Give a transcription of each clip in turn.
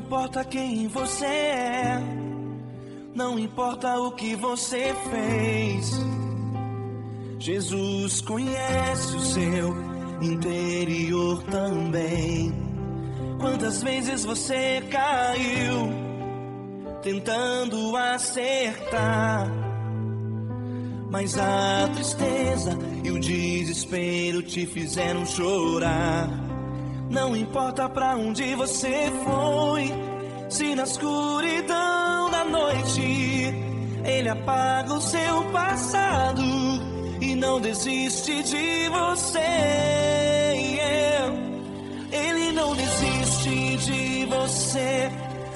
importa quem você é, não importa o que você fez, Jesus conhece o seu interior também. Quantas vezes você caiu tentando acertar, mas a tristeza e o desespero te fizeram chorar. Não importa pra onde você foi, se na escuridão da noite Ele apaga o seu passado e não desiste de você. Ele não desiste de você,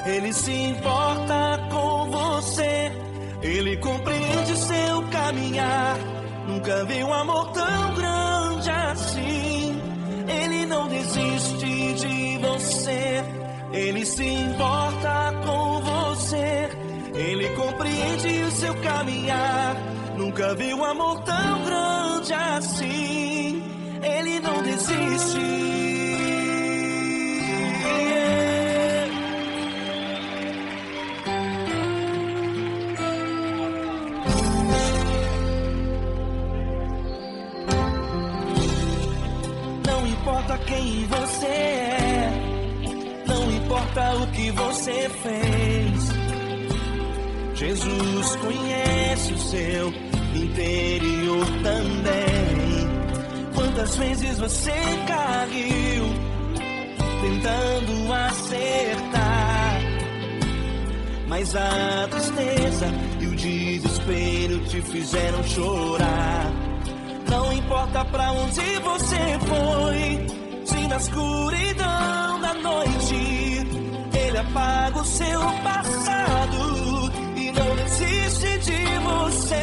Ele se importa com você, Ele compreende seu caminhar. Nunca vi um amor tão grande assim. Ele não desiste de você, Ele se importa com você, Ele compreende o seu caminhar. Nunca vi um amor tão grande assim. Ele não desiste. Não importa quem você é, não importa o que você fez, Jesus conhece o seu interior também. Quantas vezes você caiu tentando acertar, mas a tristeza e o desespero te fizeram chorar. Não importa pra onde você foi, se na escuridão da noite Ele apaga o seu passado e não desiste de você.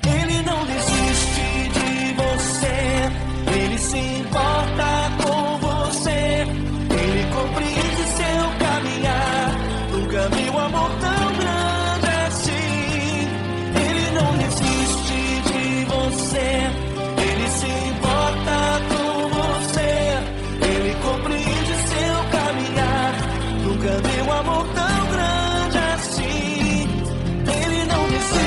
Ele não desiste de você, Ele se importa com você, Ele compreende seu caminhar. Nunca vi um amor tão grande assim. Ele não desiste de você, Ele se importa com você, Ele compreende seu caminhar. Nunca vi um amor tão grande assim. Ele não desiste.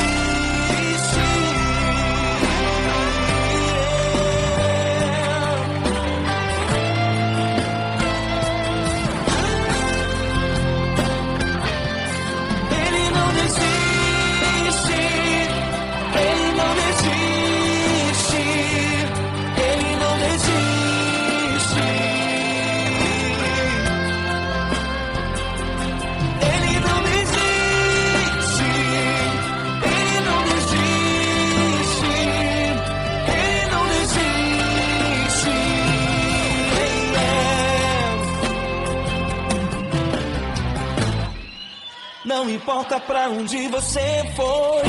Ele não desiste. Ele não desiste. Ele não desiste. Ele não desiste. Ele não desiste. Ele não desiste. Não importa pra onde você foi,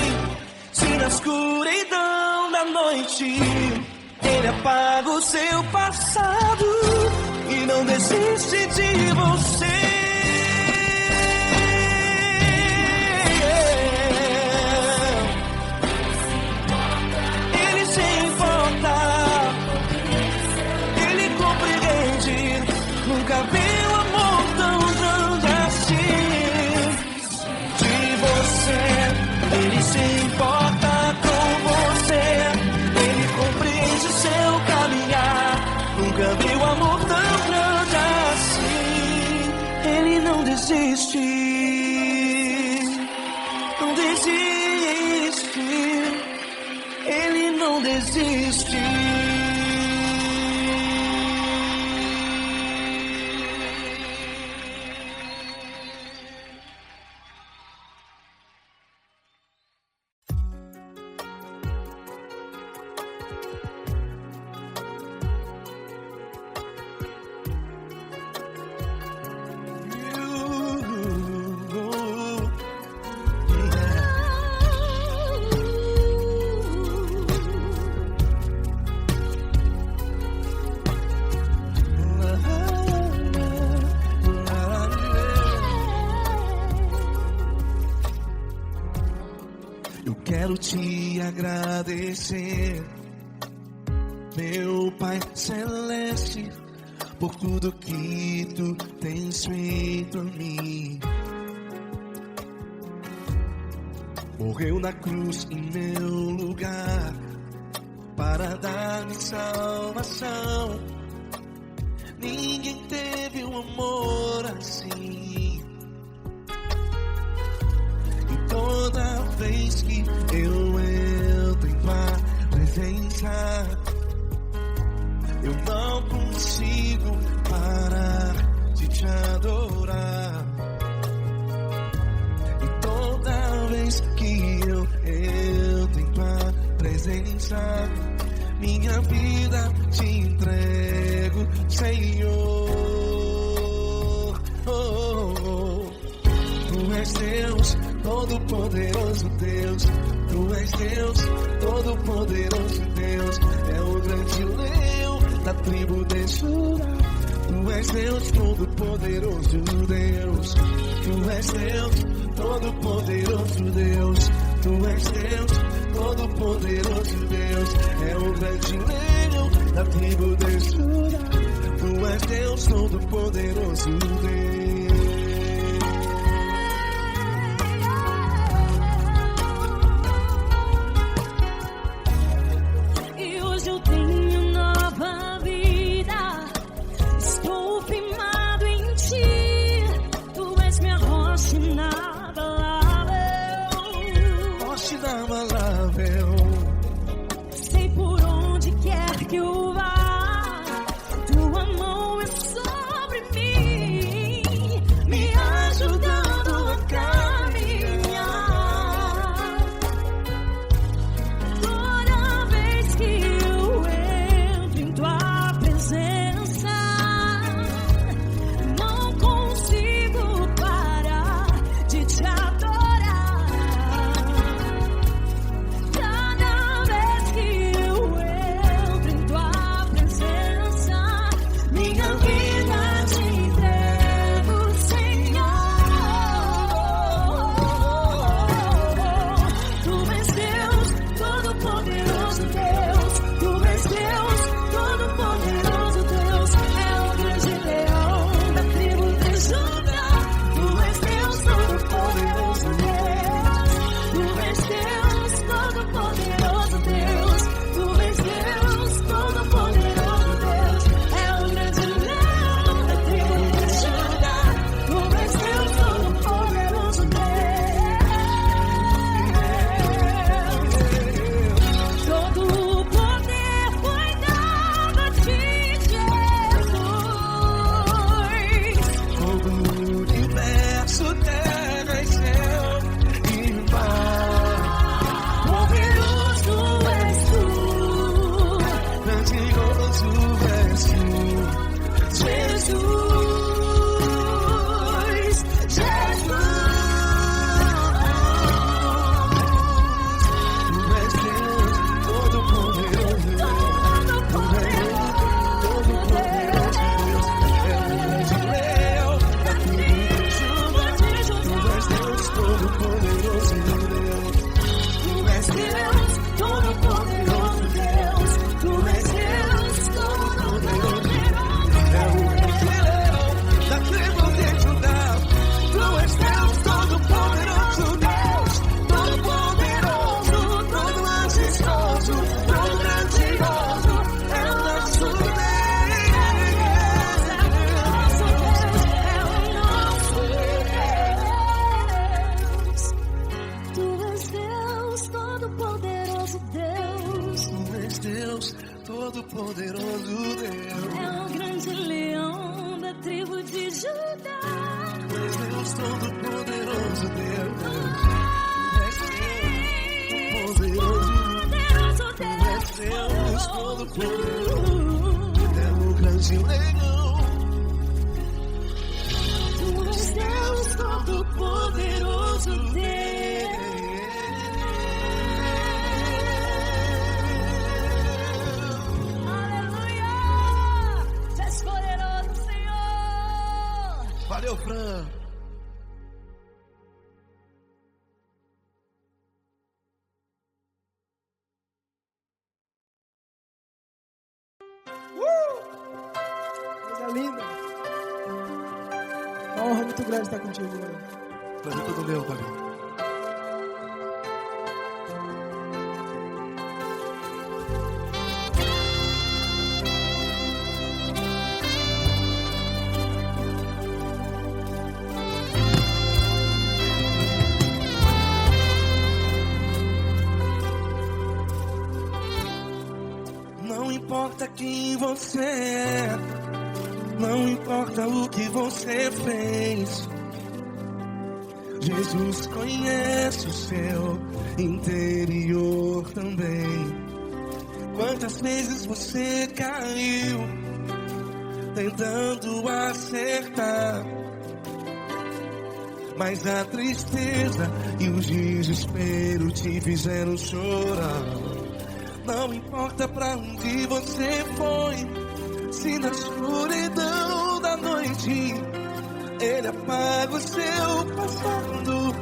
se na escuridão da noite Ele apaga o seu passado e não desiste de você. Ele se importa, Ele compreende. Nunca vi um amor tão grande assim. De você, Ele se importa com você, Ele compreende seu caminhar. Nunca vi um amor tão grande assim. Ele não desiste, não desiste. Ele não desiste. Eu quero te agradecer, meu Pai Celeste, por tudo que tu tens feito a mim. Morreu na cruz em meu lugar para dar-me salvação. Ninguém teve um amor assim. E toda vez que eu entro em tua presença, eu não consigo parar de te adorar. E toda vez que eu entro em tua presença, minha vida te entrego, Senhor. Tu és Deus, todo-poderoso Deus. Tu és Deus, todo-poderoso Deus. É o grande leão da tribo de Judá. Tu és Deus, todo-poderoso Deus. Tu és Deus, todo-poderoso Deus. Tu és Deus, todo-poderoso Deus. É o grande leão da tribo de Judá. Tu és Deus, todo-poderoso Deus. E hoje eu tenho nova vida. Estou firmado em ti. Tu és minha rocha inabalável. Rocha inabalável. Sei por onde quer que eu vá, tua mão é sobre mim, me ajudando a caminhar. Toda vez que eu entro em tua presença, não consigo parar de te adorar. Cada vez que eu entro em tua presença, minha vida te entrego, Senhor. Tu és Deus, todo-poderoso Deus. Tu és Deus, todo-poderoso Deus. É o grande leão da tribo de Judá. Tu és Deus, todo-poderoso Deus. Tu és Deus, todo-poderoso Deus. Tu és Deus, todo-poderoso Deus. É o grande leão da tribo de Judá. Tu és Deus, todo-poderoso Deus. Todo o poder foi dado a ti, Jesus. Todo o universo, terra e céu e mar. Poderoso és tu, Grandioso és tu, Jesus. Tu és Deus, todo-poderoso Deus. Todo-poderoso Deus. É o grande leão da tribo de Judá. Tu és Deus, todo-poderoso Deus. Tu és Deus, todo-poderoso Deus. Tu és Deus, todo-poderoso É o grande leão da tribo de Judá. Tu és Deus, todo-poderoso Deus. Todo-poderoso, todo majestoso, todo grandioso. É o nosso Deus. Tu és Deus, todo-poderoso Deus. Tu és Deus, todo-poderoso Deus. É o grande leão da tribo de Judá. Tu és Deus, todo-poderoso Deus. Tu és Deus, poderoso. Tu és Deus, todo-poderoso. É o grande leão. Tu és Deus, todo-poderoso Deus. Aleluia! Tu és poderoso, Senhor. Valeu, Fran. Uma honra muito grande estar contigo, Gabi. Prazer todo meu, Gabi. Não importa quem você é, não importa o que você fez, Jesus conhece o seu interior também. Quantas vezes você caiu tentando acertar, mas a tristeza e o desespero te fizeram chorar. Não importa pra onde você foi, se na escuridão da noite Ele apaga o seu passado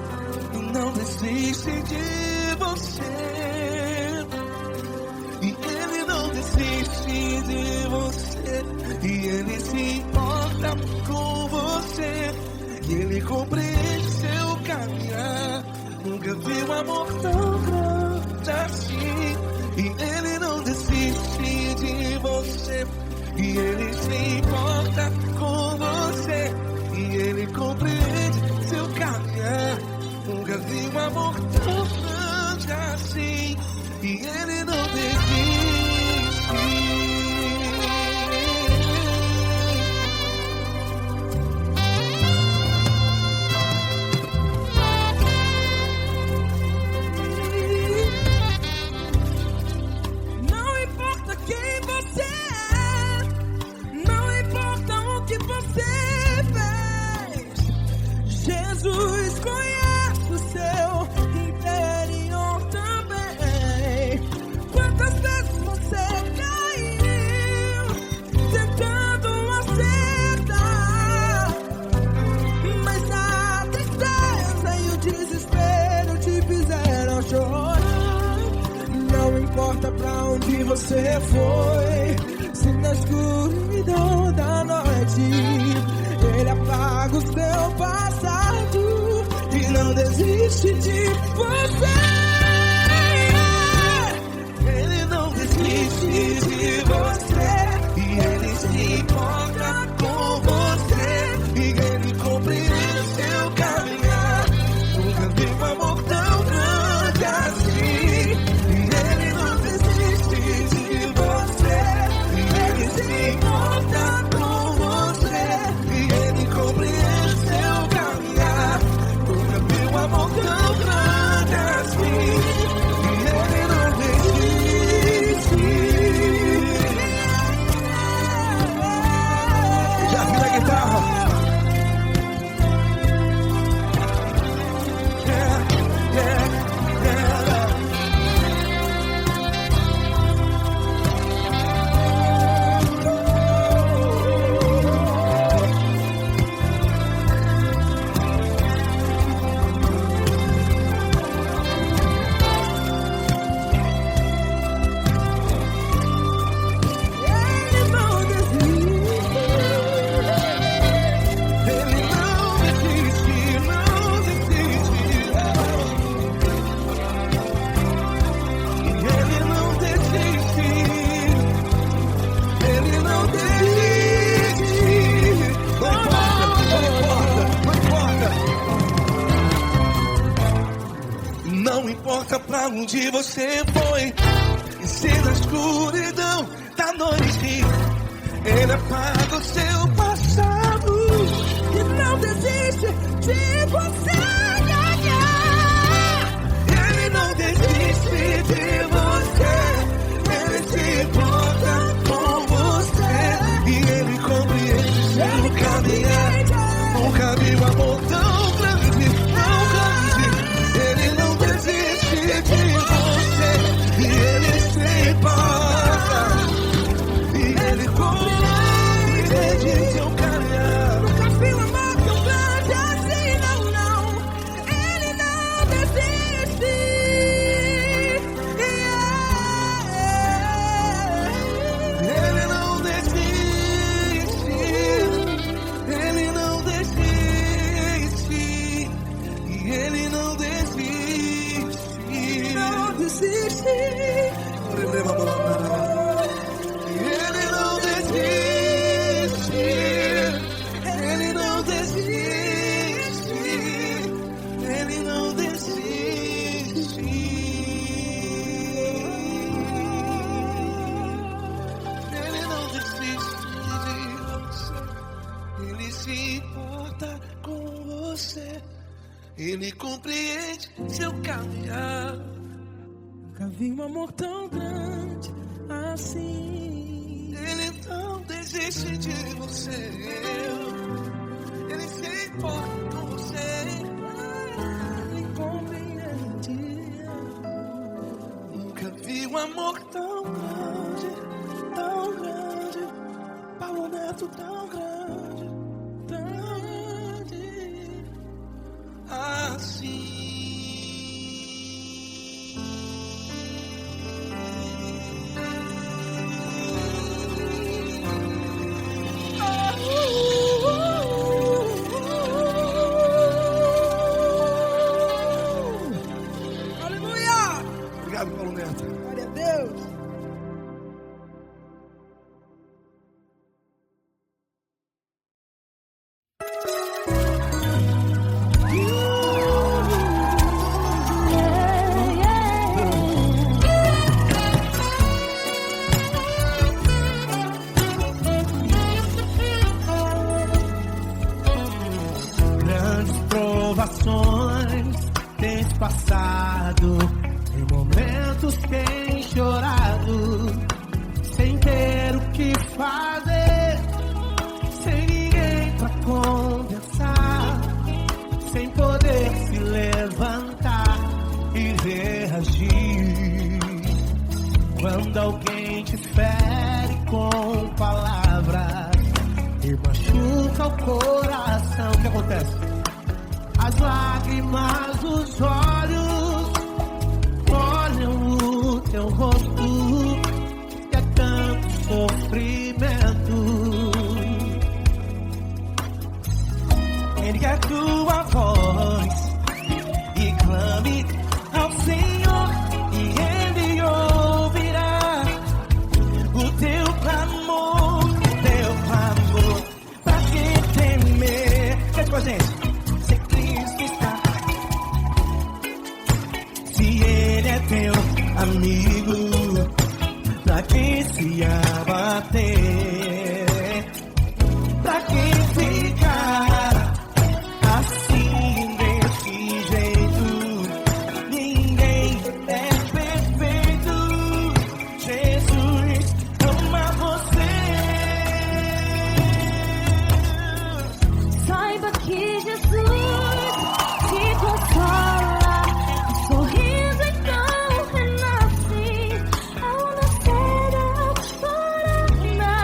e não desiste de você. E Ele não desiste de você, e Ele se importa com você, e Ele compreende seu caminhar. Nunca vi um amor tão grande assim. E Ele não desiste de você, e Ele se importa com você, e Ele compreende seu caminhar. Nunca vi um amor tão grande assim, e Ele não desiste. Jesus conhece o seu interior também. Quantas vezes você caiu tentando acertar, mas a tristeza e o desespero te fizeram chorar. Não importa pra onde você foi, se na escuridão da noite Ele apaga o seu passado e não desiste de você. Ele não desiste de você, e Ele se importa com você, e Ele compreende seu caminhar. Nunca vi um amor tão grande assim. E Ele não desiste de você, e Ele se importa com você, e Ele compreende seu caminhar. Nunca vi um amor tão grande assim. E Ele não desiste. Já vi na guitarra. Não importa pra onde você foi, e se na escuridão da noite Ele apaga o seu passado E não desiste de você. Ele não desiste de você, Ele se importa com você, e Ele compreende seu caminhar. Nunca vi um amor tão grande, tão grande. Ele não desiste de você, e Ele se importa, e Ele compreende seu caminhar. Nunca vi um amor tão grande assim, não, não. Ele não desiste. Ele não desiste, Ele não desiste. você. Ele compreende seu caminhar. Nunca vi um amor tão grande assim. Ele não desiste de você. Ele se importa com você. Ele compreende. Nunca vi um amor tão grande, tão grande. Paulo Neto tão grande, assim. Aleluia! Obrigado, Paulo Neto. Glória a Deus. Grandes provações tens passado, em momentos tens chorado, sem ter o que fazer, sem ninguém pra conversar, sem poder se levantar e reagir. Quando alguém te fere com palavras e machuca o coração, o que acontece? As lágrimas dos olhos molham o teu rosto, e é tanto sofrimento. Ergue a tua voz e clame ao Senhor, e Ele ouvirá o teu clamor, pra que temer? Cante com a gente. Se Cristo está, se Ele é teu amigo, pra que se abater? Pra que ficar assim, desse jeito? Ninguém é perfeito. Jesus ama você. Saiba que Jesus te consola, o sorriso então renasce ao nascer da corona.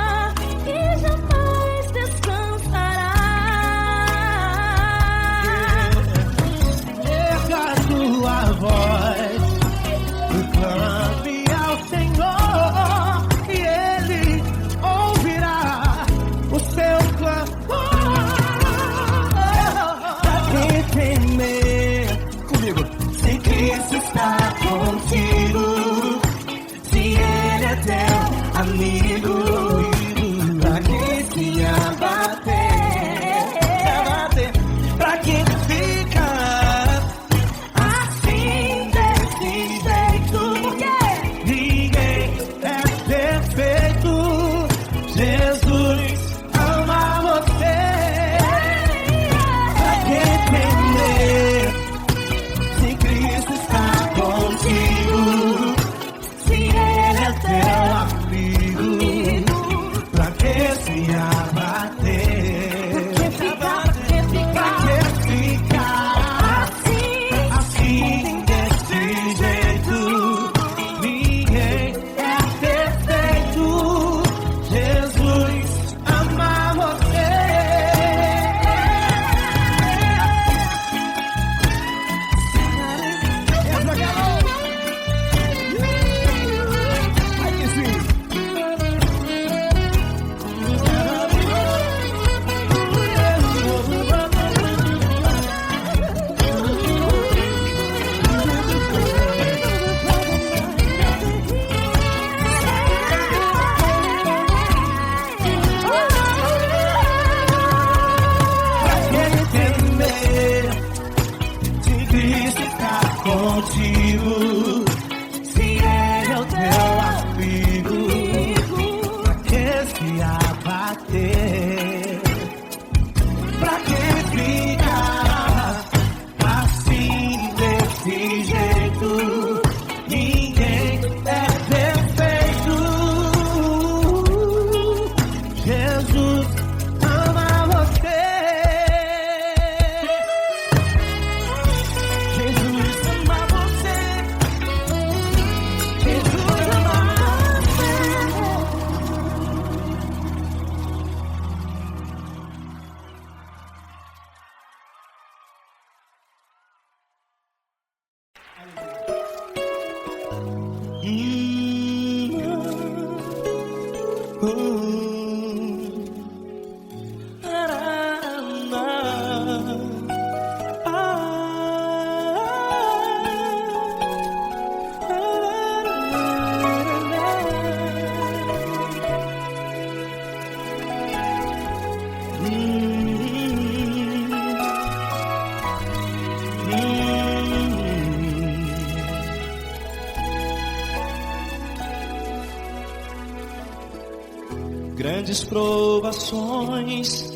grandes provações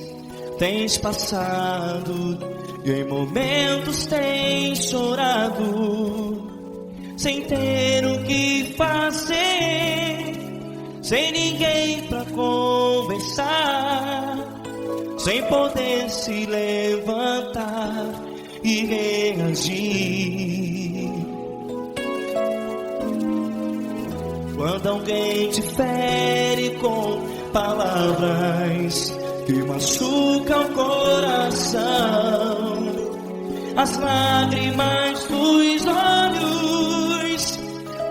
tens passado e em momentos tens chorado, sem ter o que fazer, sem ninguém pra conversar, sem poder se levantar e reagir. Quando alguém te fere com palavras que machucam o coração, as lágrimas dos olhos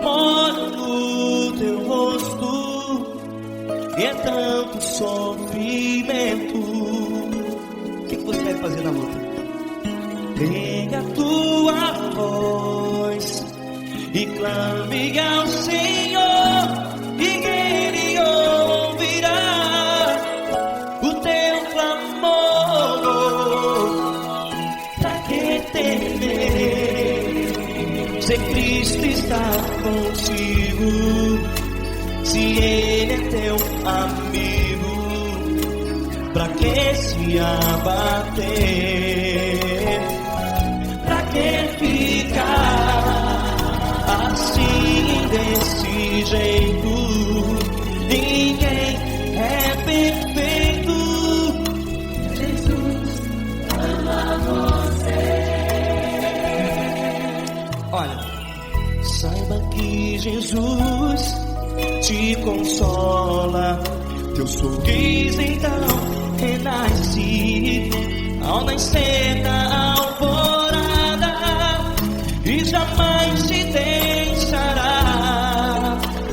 molham no teu rosto, e é tanto sofrimento. O que você vai fazer na luta? Pega a tua voz e clame ao Senhor, e Ele ouvirá o teu clamor. Pra que temer, se Cristo está contigo, se Ele é teu amigo? Pra que se abater? Pra que ficar assim, desse jeito? Ninguém é perfeito. Jesus ama você. Olha, saiba que Jesus te consola, teu sorriso então renasce ao nascer da alvorada, e jamais te deixará.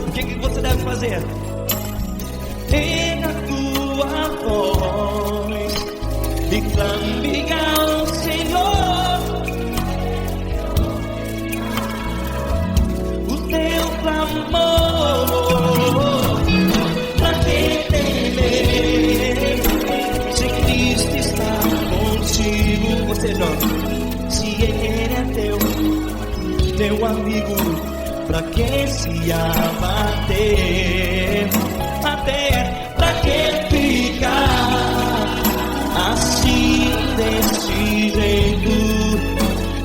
O que você deve fazer? Pega a tua voz e clame ao Senhor, o teu clamor. Pra que temer, se Cristo está contigo? Você joga. Se Ele é teu amigo, pra que se abater? Até pra que ficar assim, desse jeito?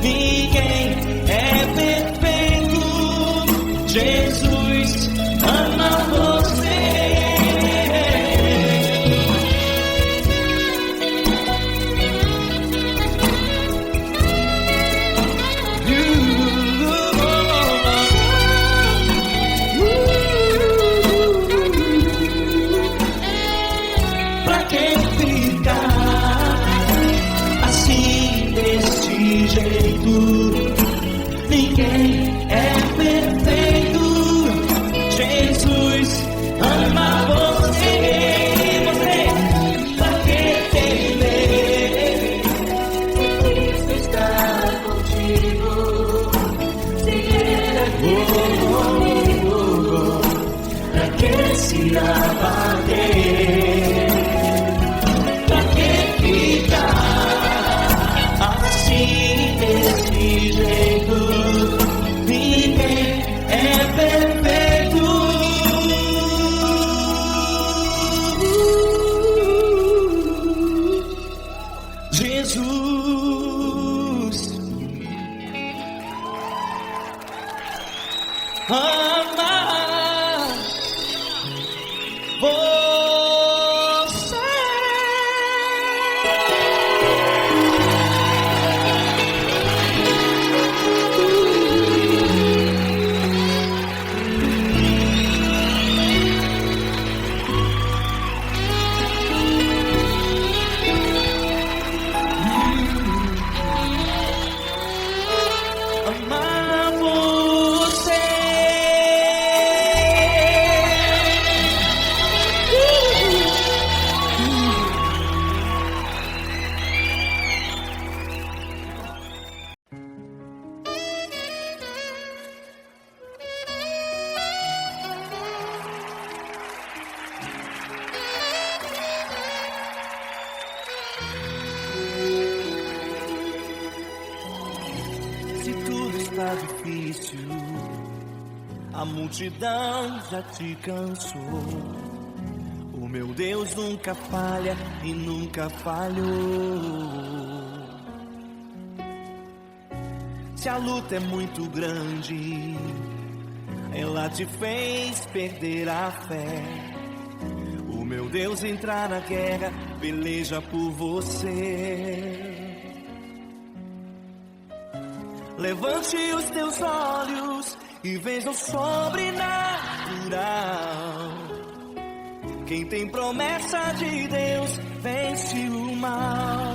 Ninguém é perfeito. Jesus ama você. Ninguém é perfeito. Jesus ama você. Você, pra que temer? Cristo está contigo. Se Ele é teu amigo, pra que se abater? Pra que ficar assim, desse jeito? Ninguém é perfeito. Jesus ama você. Amar você. Se tudo está difícil, a multidão já te cansou, o O meu Deus nunca falha e nunca falhou. Se a luta é muito grande, ela te fez perder a fé. O meu Deus entrar na guerra, peleja por você. Levante os teus olhos e veja o sobrenatural. Quem tem promessa de Deus vence o mal.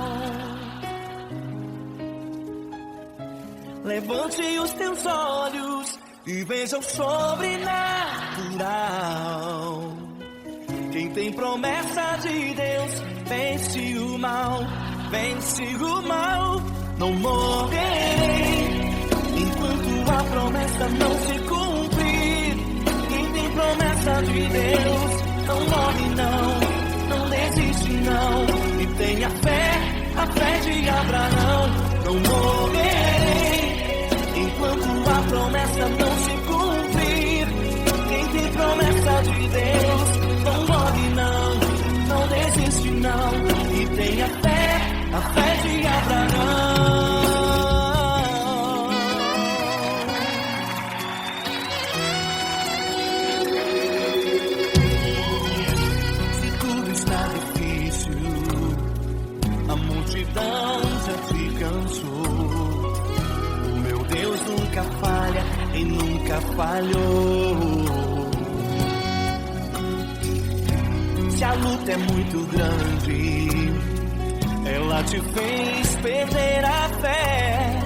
Levante os teus olhos e veja o sobrenatural. Quem tem promessa de Deus vence o mal, vence o mal. Não morrerei enquanto a promessa não se cumprir. Quem tem promessa de Deus não morre não, não desiste não. E tenha fé, a fé de Abraão. Não morrerei enquanto a promessa não se cumprir. Quem tem promessa de Deus não morre não, não desiste não. E tenha fé, a fé de Abraão. Se tudo está difícil, a multidão já te cansou. O meu Deus nunca falha e nunca falhou. Se a luta é muito grande, ela te fez perder a fé.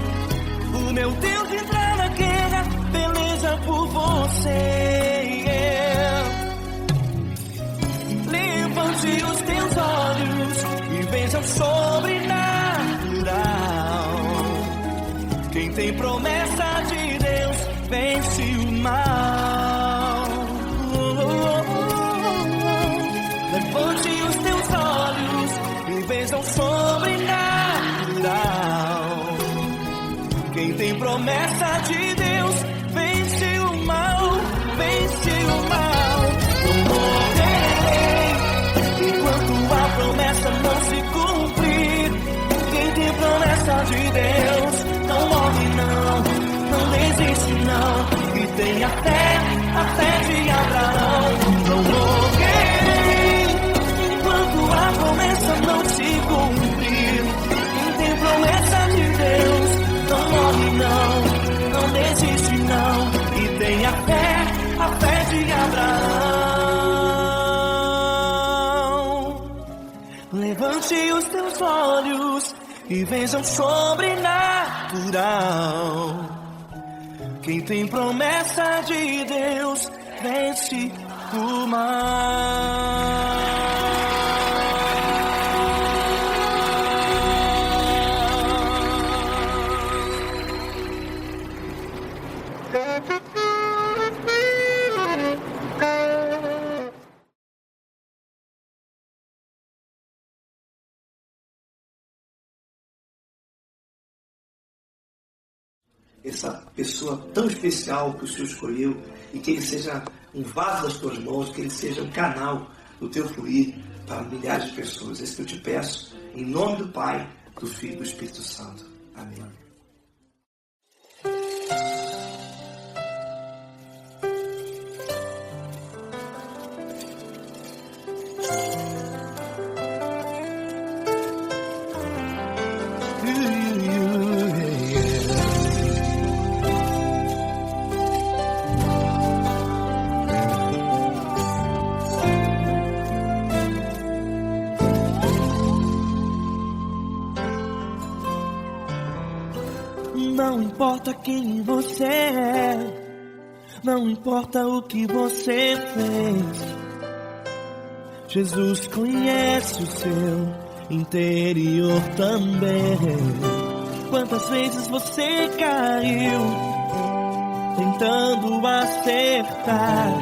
O meu Deus entrar na guerra, peleja por você. Levante os teus olhos e veja o sobrenatural. Quem tem promessa de Deus vence o mal. Levante os teus olhos e veja o sobrenatural. Quem tem promessa de Deus vence o mal, vence o mal. Não morrerei enquanto a promessa não se cumprir. Quem tem promessa de Deus não morre não, não desiste não. E tenha fé, a fé de Abraão. Não morrerei enquanto a promessa não se cumprir. Quem tem promessa de Deus não morre não, não desiste não. E tenha fé, a fé de Abraão. Levante os teus olhos e veja o sobrenatural. Quem tem promessa de Deus vence o mal. Essa pessoa tão especial que o Senhor escolheu, e que ele seja um vaso das tuas mãos, que ele seja um canal do teu fluir para milhares de pessoas. É isso que eu te peço, em nome do Pai, do Filho e do Espírito Santo. Amém. Não importa quem você é, não importa o que você fez, Jesus conhece o seu interior também. Quantas vezes você caiu tentando acertar,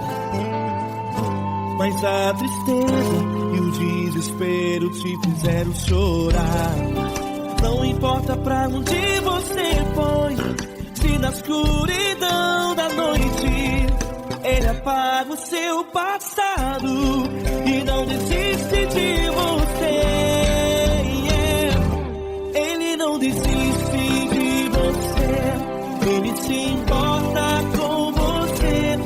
mas a tristeza e o desespero te fizeram chorar. Não importa pra onde você foi, se na escuridão da noite Ele apaga o seu passado e não não desiste de você. Ele não desiste de você. Ele se importa com você.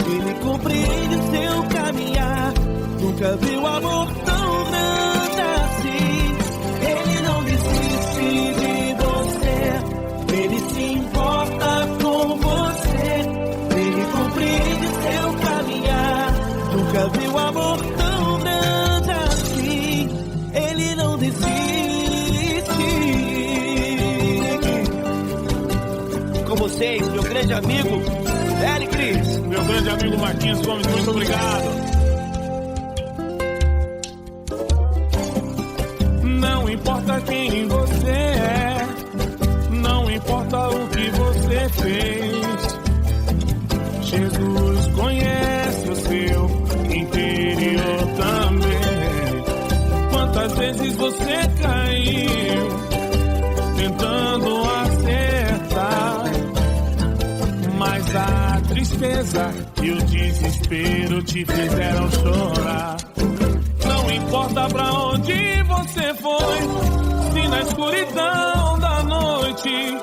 Ele compreende seu caminhar. Nunca viu amor tão grande assim. Ele não desiste de você. Ele se importa com você. Ele compreende seu caminhar. Nunca viu amor tão grande assim. Ele não desiste. Com vocês, meu grande amigo Eli Cris. Meu grande amigo Marquinhos Gomes, muito obrigado. Não importa quem você é, não importa o que você fez, Jesus conhece o seu interior também. Quantas vezes você caiu tentando acertar, mas a tristeza e o desespero te fizeram chorar. Não importa pra onde você foi, se na escuridão da noite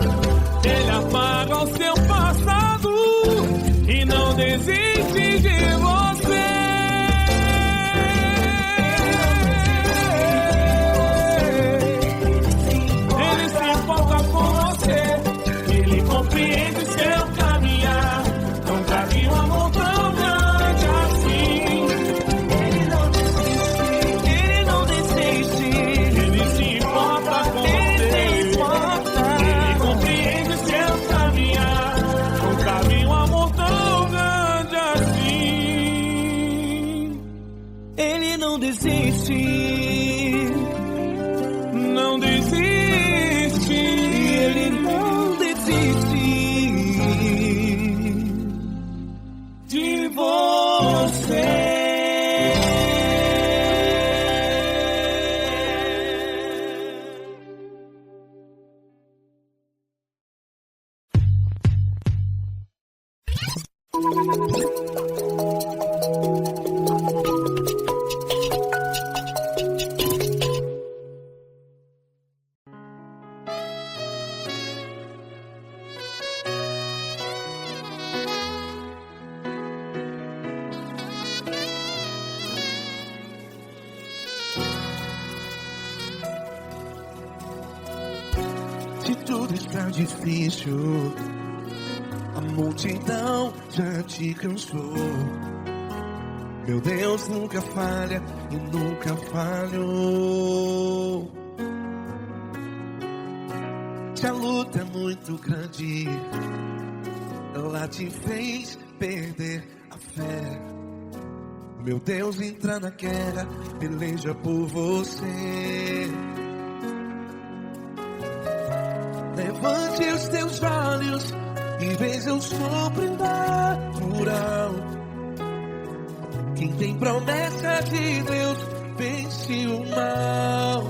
Ele apaga o seu passado e não desiste de você. Ele se importa com você, Ele compreende seu caminhar. Nunca vi um amor tão grande assim. Não desiste, não desiste, ele não desiste de você. Se tudo está difícil, a multidão já te cansou. Meu Deus nunca falha e nunca falhou. Se a luta é muito grande, ela te fez perder a fé. Meu Deus entra na guerra, peleja por você. Levante os teus olhos e veja o sobrenatural. Quem tem promessa de Deus vence o mal.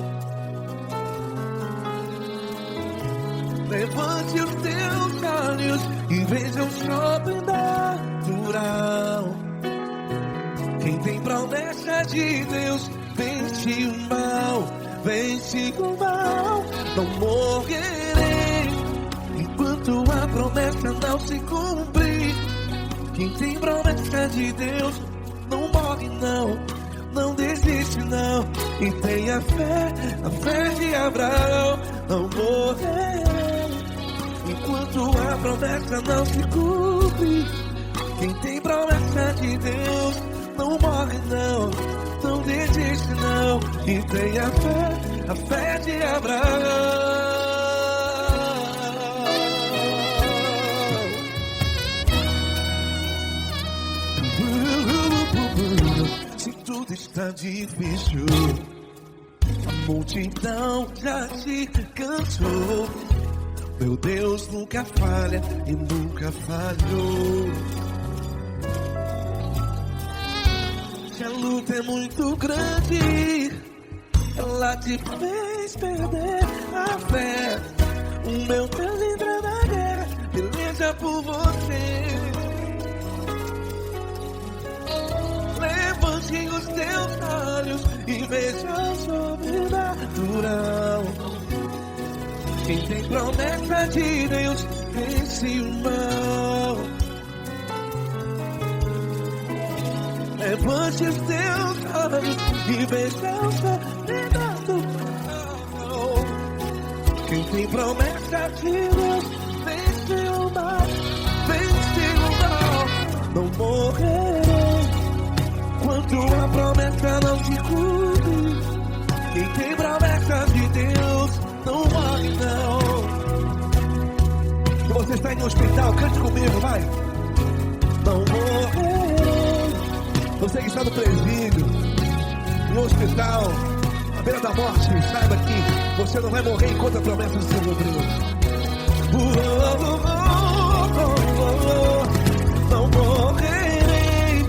Levante os teus olhos e veja o sobrenatural. Quem tem promessa de Deus vence o mal. Vence o mal. Não morrerei enquanto a promessa não se cumprir. Quem tem promessa de Deus não morre não, não desiste não. E tenha fé, a fé de Abraão. Não morrerei enquanto a promessa não se cumpre. Quem tem promessa de Deus não morre não, não desiste não. E tenha fé, a fé de Abraão. Se tudo está difícil, a multidão já te cansou. Meu Deus nunca falha e nunca falhou. Se a luta é muito grande, ela te fez perder a fé. O meu Deus entra na guerra, peleja por você. Levante os teus olhos e veja o sobrenatural. Quem tem promessa de Deus vence o mal. Levante os teus olhos e veja o sobrenatural. Quem tem promessa de Deus vence o mal. Vence o mal. Não morrerei quando a promessa não se cumpre. Quem tem promessa de Deus não morre não. Se você está em um hospital, cante comigo, vai. Não morrerei. Você que está no presídio, no hospital, à beira da morte, saiba que você não vai morrer enquanto a promessa não se cumpriu. Não morrerei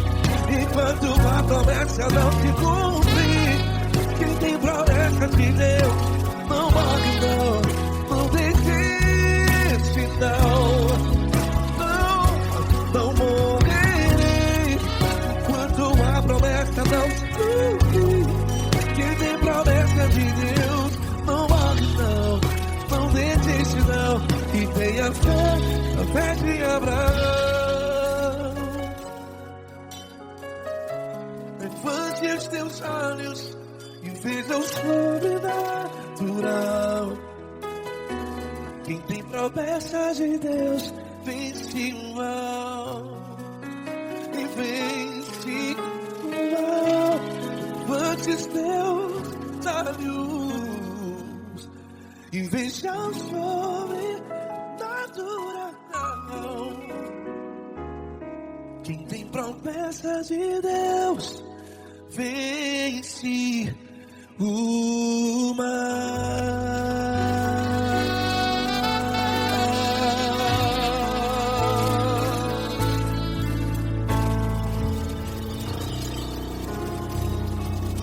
enquanto a promessa não se cumprir. Quem tem promessa de Deus não morre não. Não desiste não. Não morrerei enquanto a promessa não se cumprir. Quem tem promessa de Deus não morre não. Não desiste não. E tenha fé, a fé de Abraão. Levante os teus olhos e veja o sobrenatural. Quem tem promessa de Deus vence o mal. E vence o mal. Levante os teus olhos e veja o sobrenatural. Quem tem promessa de Deus vence o mal.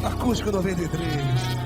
Acústico 93.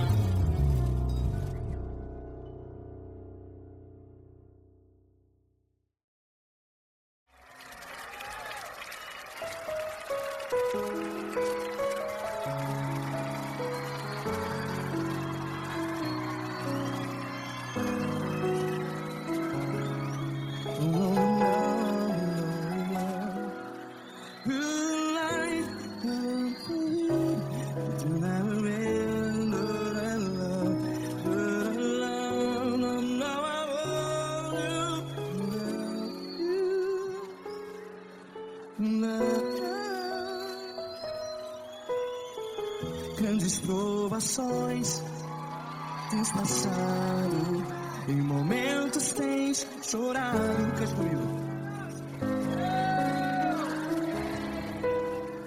Grandes provações tens passado, em momentos tens chorado. Cante comigo.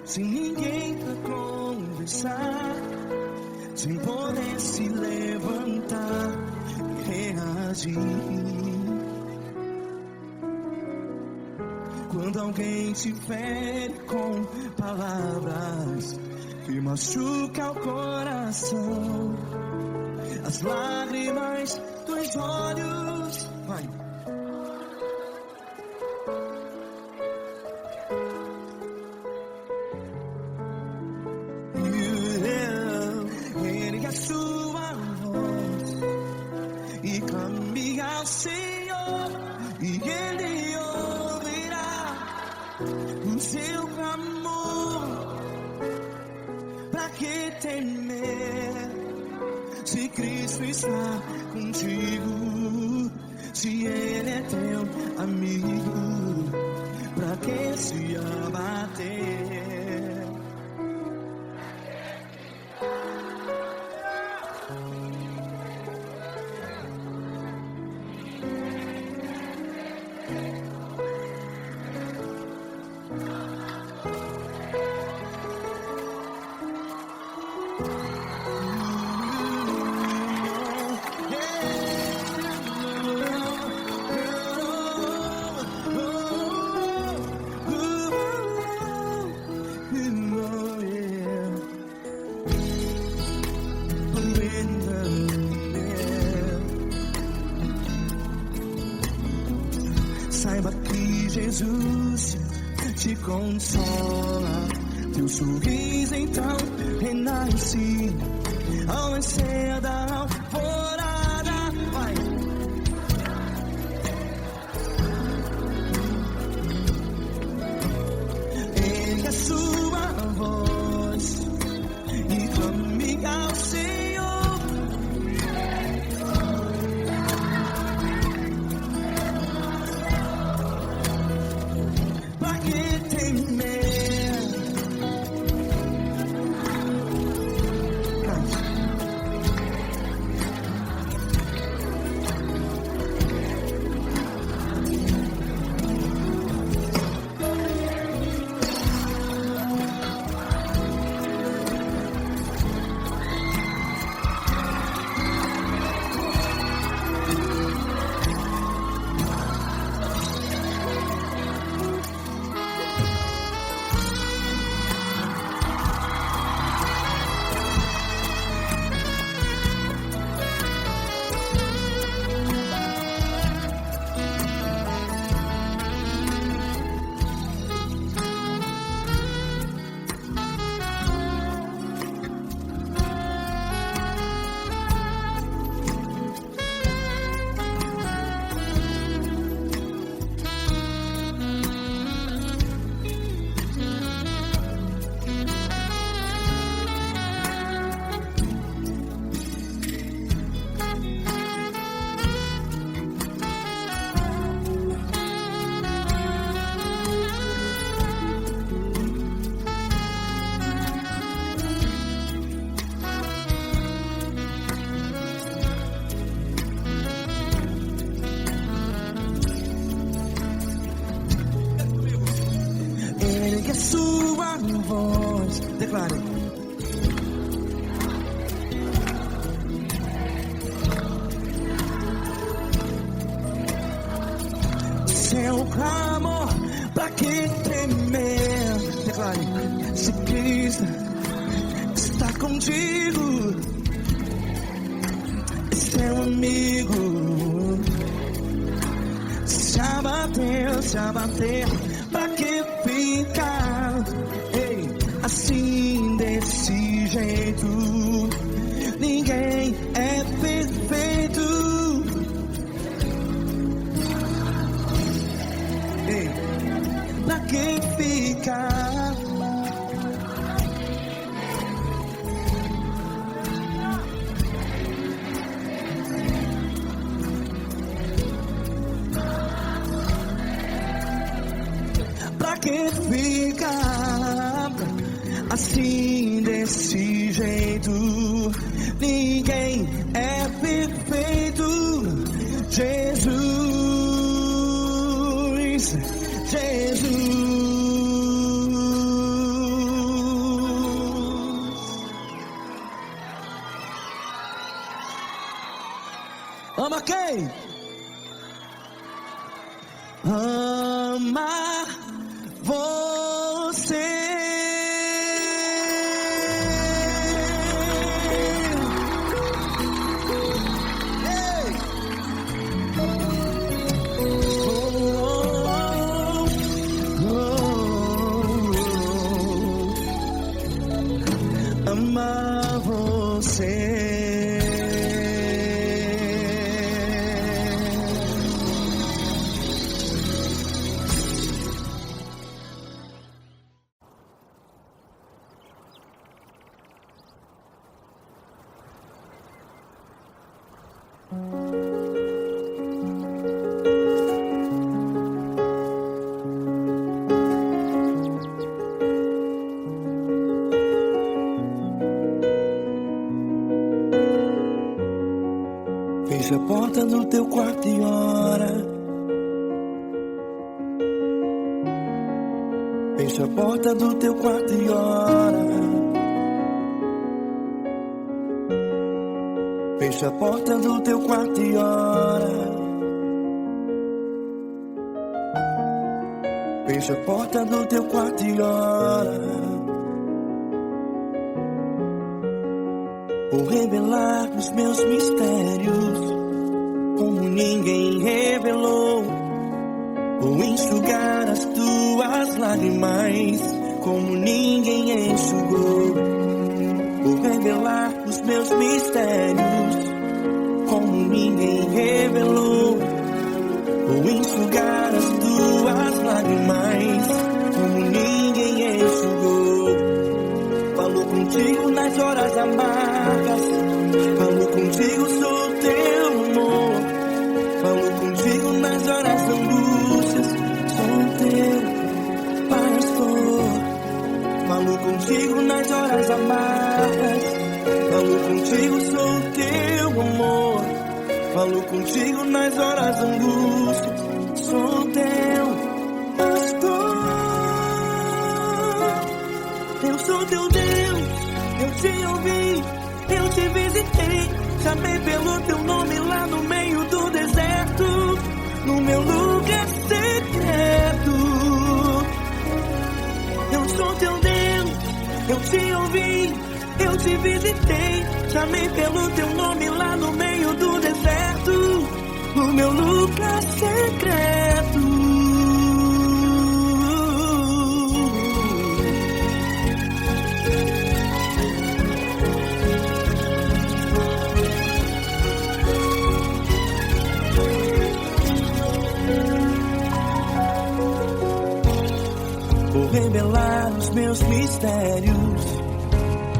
Sem ninguém pra conversar, sem poder se levantar e reagir. Quando alguém te fere com palavras que machuca o coração, as lágrimas dos olhos, vai. Ergue a sua voz e clame ao Senhor, e Ele ouvirá o seu clamor. Pra que temer, se Cristo está contigo, se Ele é teu amigo? Pra que se abater? Saiba que Jesus te consola, teu sorriso então renasce. ao nascer da alvorada. Vai. Ergue a sua voz e clame ao Senhor. Pra que temer? Ergue a sua voz, declare. Seu clamor, pra que temer? Declare. Se Cristo está contigo, seu amigo. Se abater, pra que ficar? Ei, assim desse jeito, ninguém é perfeito. Ei, pra que ficar? Pra que ficar assim desse jeito? Ninguém é perfeito. Jesus, Jesus. Ama quem? Ama você. Ei. Ama você. Fecha a porta do teu quarto e ora. Fecha a porta do teu quarto e ora. Fecha a porta do teu quarto e ora. Fecha a porta do teu quarto e ora. Vou revelar os meus mistérios, como ninguém revelou. Vou enxugar as tuas lágrimas, como ninguém enxugou. Vou revelar os os meus mistérios, como ninguém revelou. Vou enxugar as tuas lágrimas, como ninguém enxugou. Falo contigo nas horas amargas, falo contigo, sou teu amor. Falo contigo nas horas da angústias, sou teu pastor. Falo contigo nas horas amargas, falo contigo, sou teu amor. Falo contigo nas horas da angústia, sou teu pastor. Eu sou teu Deus, eu te ouvi, eu te visitei. Chamei pelo teu nome lá no meio do deserto, no meu lugar secreto. Eu sou teu Deus, eu te ouvi, eu te visitei. Chamei pelo teu nome lá no meio do deserto, no meu lugar secreto. Vou revelar os meus mistérios,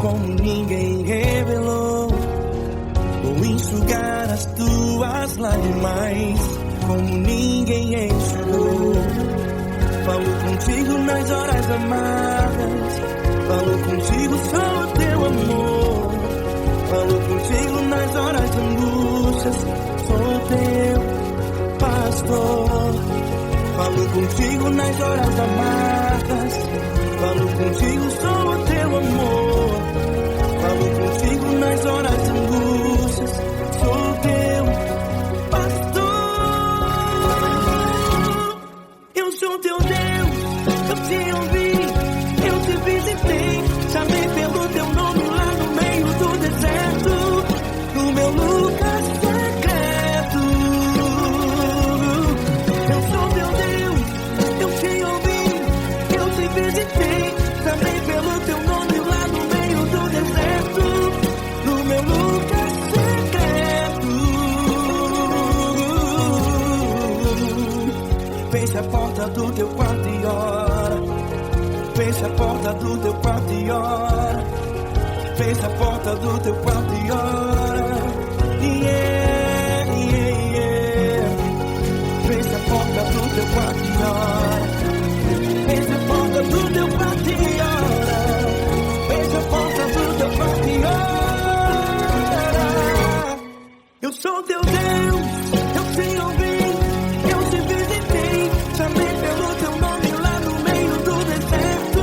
como ninguém revelou. Vou enxugar as tuas lágrimas, como ninguém enxugou. Falo contigo nas horas amargas, falo contigo, sou teu amor. Falo contigo nas horas de angústias, sou teu pastor. Falo contigo nas horas amargas, falo contigo, sou teu amor. Falo contigo nas horas de angústias, sou teu pastor. Eu sou teu Deus, eu te ouvi, eu te visitei. Chamei pelo teu nome lá no meio do deserto, no meu lugar secreto. Eu sou teu Deus, eu te ouvi, eu te visitei. Chamei pelo teu nome lá no meio do deserto, no meu lugar secreto. Feche a porta do teu quarto e ora. Feche a porta do teu quarto e ora. Feche a porta do teu quarto e ora. Yeah, yeah, yeah. Feche a porta do teu quarto e ora. Feche a porta do teu quarto e ora. Feche a porta do teu quarto e ora. Eu sou teu Deus, eu te ouvi, eu te visitei. Chamei pelo teu nome lá no meio do deserto,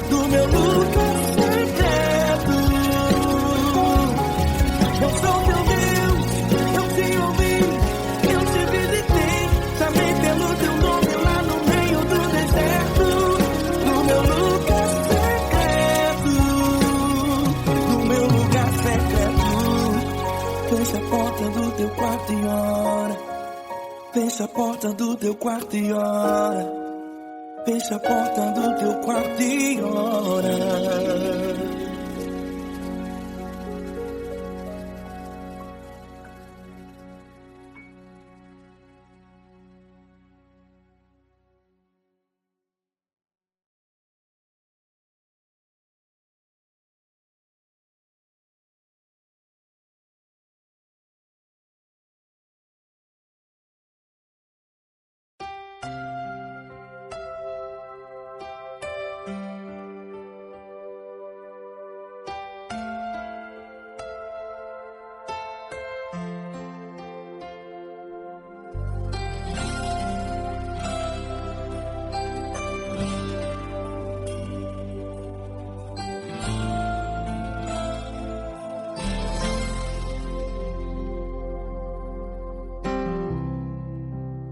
do meu lugar secreto. Eu sou teu Deus, eu te ouvi, eu te visitei. Chamei pelo teu nome lá no meio do deserto, no meu lugar secreto, no meu lugar secreto. Fecha a porta do teu quarto e ora. Fecha a porta do teu quarto e ora. Fecha a porta do teu quarto e ora.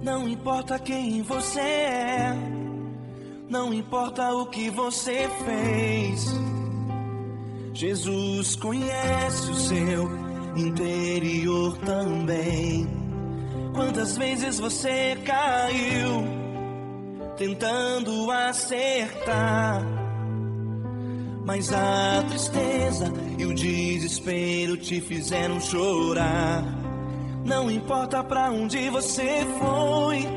Não importa quem você é, não importa o que você fez, Jesus conhece o seu interior também. Quantas vezes você caiu tentando acertar, mas a tristeza e o desespero te fizeram chorar. Não importa pra onde você foi,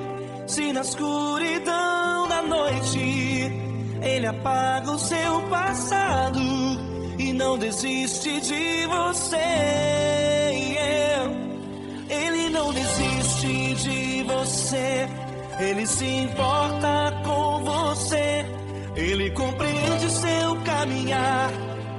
se na escuridão da noite Ele apaga o seu passado e não desiste de você. Ele não desiste de você, Ele se importa com você, Ele compreende seu caminhar.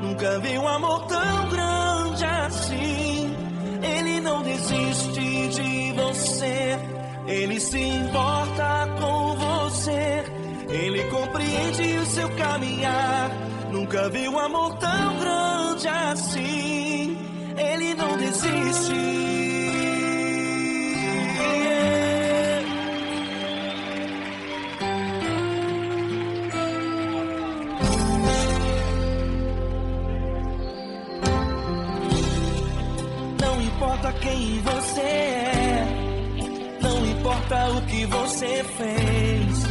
Nunca vi um amor tão grande assim. Ele não desiste de você, Ele se importa com você, Ele compreende o seu caminhar. Nunca vi um amor tão grande assim. Ele não desiste. Não importa quem você é, não importa o que você fez,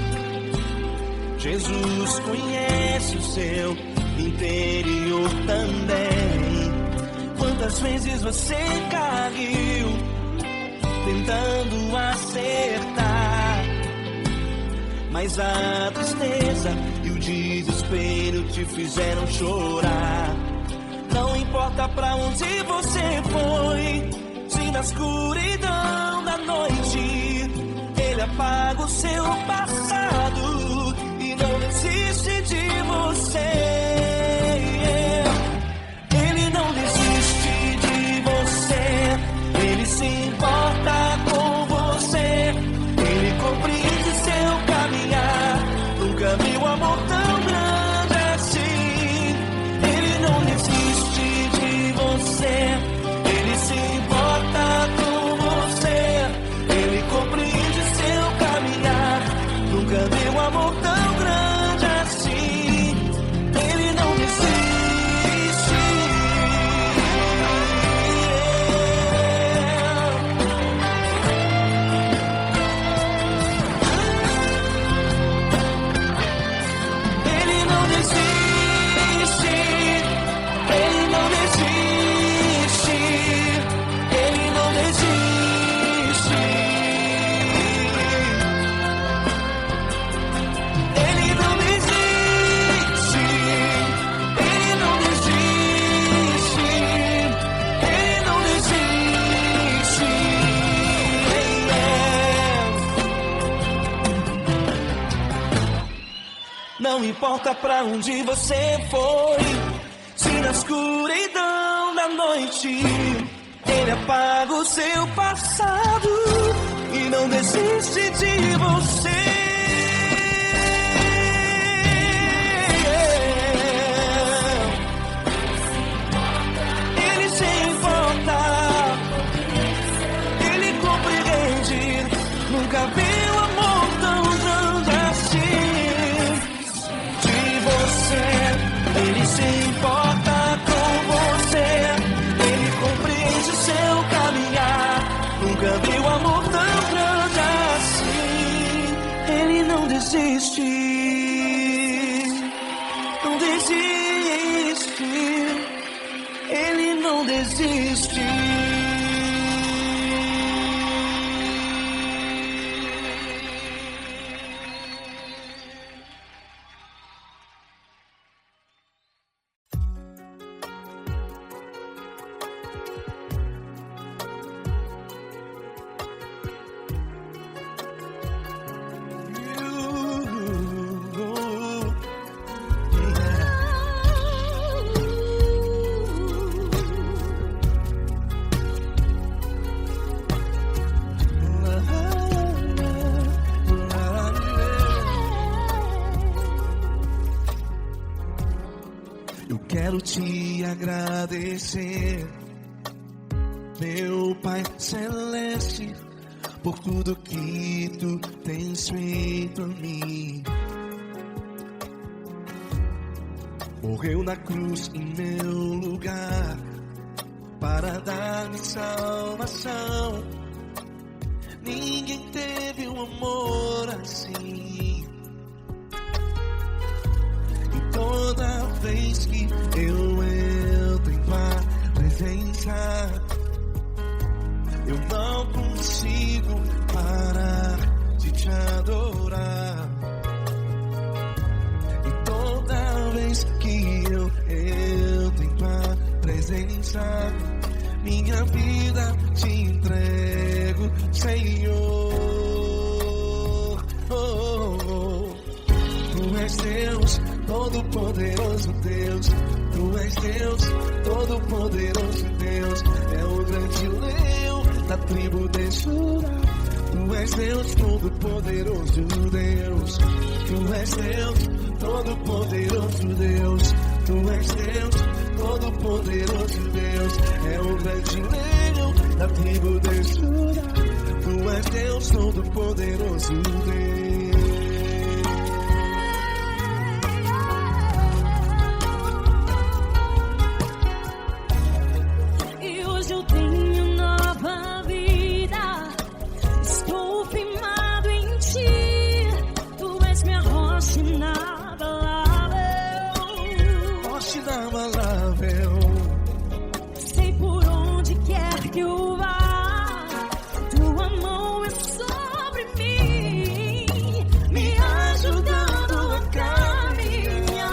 Jesus conhece o seu interior também. Quantas vezes você caiu tentando acertar, mas a tristeza e o desespero te fizeram chorar. Não importa pra onde você foi, se na escuridão da noite Ele apaga o seu passado e não desiste de você. Ele não desiste de você, Ele se importa com você, Ele compreende seu caminhar. Nunca vi um amor tão grande assim. Ele não desiste de você, Ele se importa com você, Ele compreende seu caminhar. Nunca vi um amor tão grande assim. Ele não desiste. Ele não desiste. Ele não desiste. Ele não desiste. Ele não desiste. Ele não desiste. Ele não desiste. Não importa pra onde você foi, se na escuridão da noite Ele apaga o seu passado e não desiste de você. Ele se importa, Ele compreende. Nunca vi um amor tão grande assim. De você, Ele se importa com você, Ele compreende o seu caminhar. Nunca vi um amor tão grande assim. Ele não desiste, não desiste, Ele não desiste. Eu quero te agradecer, meu Pai Celeste, por tudo que tu tens feito a mim. Morreu na cruz em meu lugar para dar-me salvação. Ninguém teve um amor assim. E toda vez que presença, minha vida te entrego, Senhor. Tu és Deus, todo-poderoso Deus. Tu és Deus, todo-poderoso Deus. É o grande leão da tribo de Judá. Tu és Deus, todo-poderoso Deus. Tu és Deus, todo-poderoso Deus. Tu és Deus, todo-poderoso Deus. É o grande leão da tribo de Judá. Tu és Deus, todo-poderoso Deus. Sei por onde quer que eu vá, tua mão é sobre mim, me ajudando a caminhar.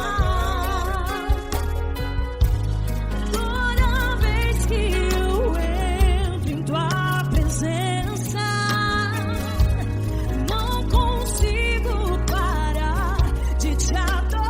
Toda vez que eu entro em tua presença, não consigo parar de te adorar.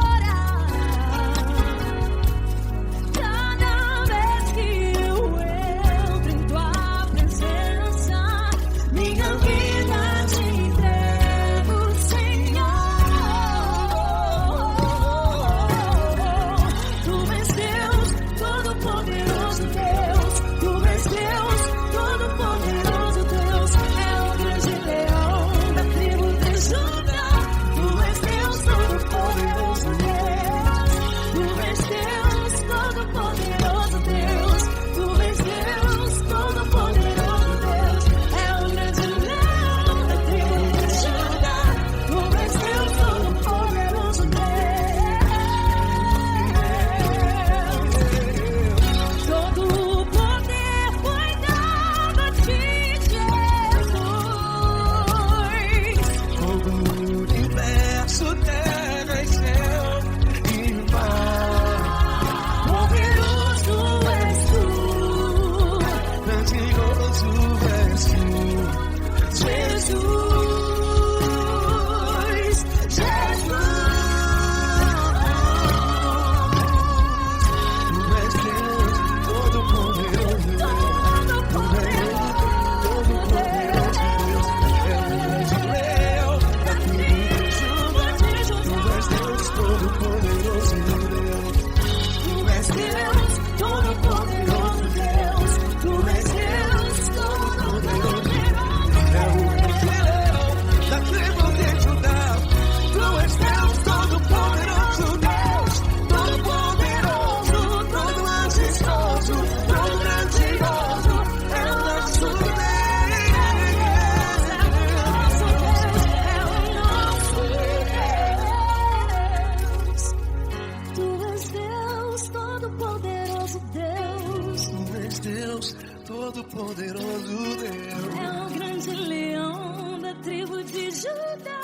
Deus, todo-poderoso Deus. É o grande leão da tribo de Judá.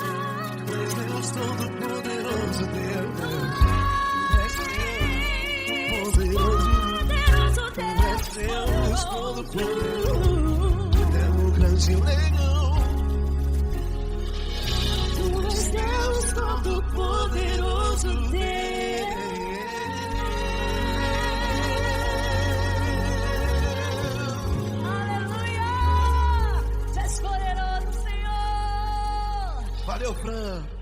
Deus, todo-poderoso Deus. Deus, todo-poderoso. É o grande leão. Tu és Deus, todo-poderoso Deus. Valeu, Fran.